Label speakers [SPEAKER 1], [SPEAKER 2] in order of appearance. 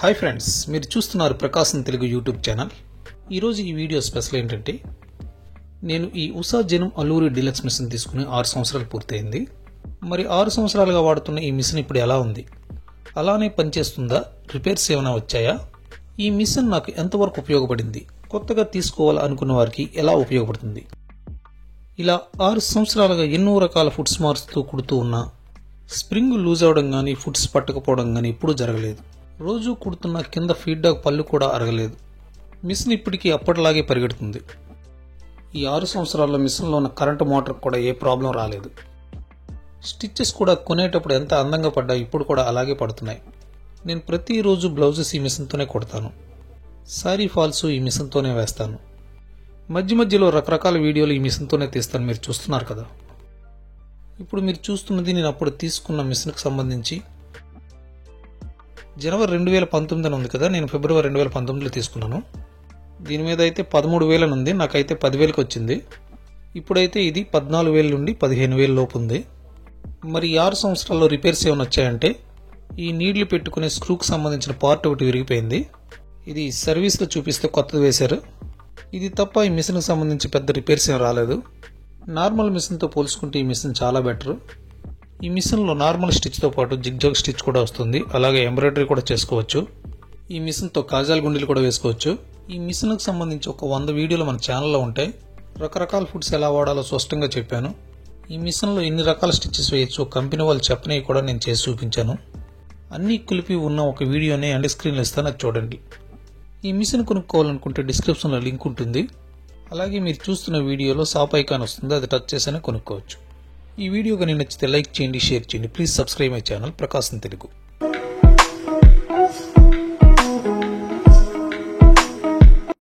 [SPEAKER 1] Hi friends, మీరు చూస్తున్నారు ప్రకాశం Telugu YouTube channel. ఈరోజు ఈ వీడియో స్పెషల్ ఏంటంటే, నేను ఈ ఉషా జెనుమ్ అల్లూరి డీలక్స్ మిషన్ తీసుకుని 6 సంవత్సరాలు పూర్తయింది. మరి 6 సంవత్సరాలుగా వాడుతున్న ఈ మిషన్ ఇప్పుడు ఎలా ఉంది, అలానే పనిచేస్తుందా, రిపేర్స్ ఏమైనా వచ్చాయా, ఈ మిషన్ నాకు ఎంతవరకు ఉపయోగపడింది, కొత్తగా తీసుకోవాలనుకున్న వారికి ఎలా ఉపయోగపడుతుంది. ఇలా 6 సంవత్సరాలుగా ఎన్నో రకాల ఫుట్స్ మారుస్తూ కుడుతూ ఉన్నా స్ప్రింగ్ లూజ్ అవడం కానీ ఫుట్స్ పట్టకపోవడం కానీ ఎప్పుడూ జరగలేదు. రోజు కుడుతున్న కింద ఫీడ్బ్యాక్ పళ్ళు కూడా అరగలేదు. మిషన్ ఇప్పటికీ అప్పటిలాగే పరిగెడుతుంది. ఈ 6 సంవత్సరాల్లో మిషన్లో ఉన్న కరెంటు మోటార్ కూడా ఏ ప్రాబ్లం రాలేదు. స్టిచ్చెస్ కూడా కొనేటప్పుడు ఎంత అందంగా పడ్డా ఇప్పుడు కూడా అలాగే పడుతున్నాయి. నేను ప్రతిరోజు బ్లౌజెస్ ఈ మిషన్తోనే కుడతాను. సారీ ఫాల్స్ ఈ మిషన్తోనే వేస్తాను. మధ్య మధ్యలో రకరకాల వీడియోలు ఈ మిషన్తోనే తీస్తాను. మీరు చూస్తున్నారు కదా. ఇప్పుడు మీరు చూస్తున్నది నేను అప్పుడు తీసుకున్న మిషన్కి సంబంధించి జనవరి 2019 అని ఉంది కదా, నేను ఫిబ్రవరి 2019లో తీసుకున్నాను. దీని మీద అయితే 13,000 ఉంది, నాకైతే 10,000కి వచ్చింది. ఇప్పుడైతే ఇది 14,000 నుండి 15,000 లోపు ఉంది. మరి 6 సంవత్సరాల్లో రిపేర్స్ ఏమైనా వచ్చాయంటే, ఈ నీళ్లు పెట్టుకునే స్క్రూకి సంబంధించిన పార్ట్ ఒకటి విరిగిపోయింది. ఇది సర్వీస్లో చూపిస్తే కొత్తది వేశారు. ఇది తప్ప ఈ మిషన్కి సంబంధించి పెద్ద రిపేర్స్ ఏం రాలేదు. నార్మల్ మిషన్తో పోల్చుకుంటే ఈ మిషన్ చాలా బెటర్. ఈ మిషన్లో నార్మల్ స్టిచ్తో పాటు జిగ్జాగ్ స్టిచ్ కూడా వస్తుంది. అలాగే ఎంబ్రాయిడరీ కూడా చేసుకోవచ్చు. ఈ మిషన్తో కాజాల గుండీలు కూడా వేసుకోవచ్చు. ఈ మిషన్కి సంబంధించి ఒక 100 వీడియోలు మన ఛానల్లో ఉంటాయి. రకరకాల ఫుడ్స్ ఎలా వాడాలో స్పష్టంగా చెప్పాను. ఈ మిషన్లో ఎన్ని రకాల స్టిచ్చెస్ వేయచ్చు కంపెనీ వాళ్ళు చెప్పినవి కూడా నేను చేసి చూపించాను. అన్నీ కలిపి ఉన్న ఒక వీడియోని ఎండ్ స్క్రీన్లో ఇస్తాను, అది చూడండి. ఈ మిషన్ కొనుక్కోవాలనుకుంటే డిస్క్రిప్షన్లో లింక్ ఉంటుంది. అలాగే మీరు చూస్తున్న వీడియోలో షాప్ ఐకాన్ వస్తుంది, అది టచ్ చేస్తేనే కొనుక్కోవచ్చు. ఈ వీడియో కానీ నచ్చితే లైక్ చేయండి, షేర్ చేయండి. Please subscribe my channel Prakasam Telugu.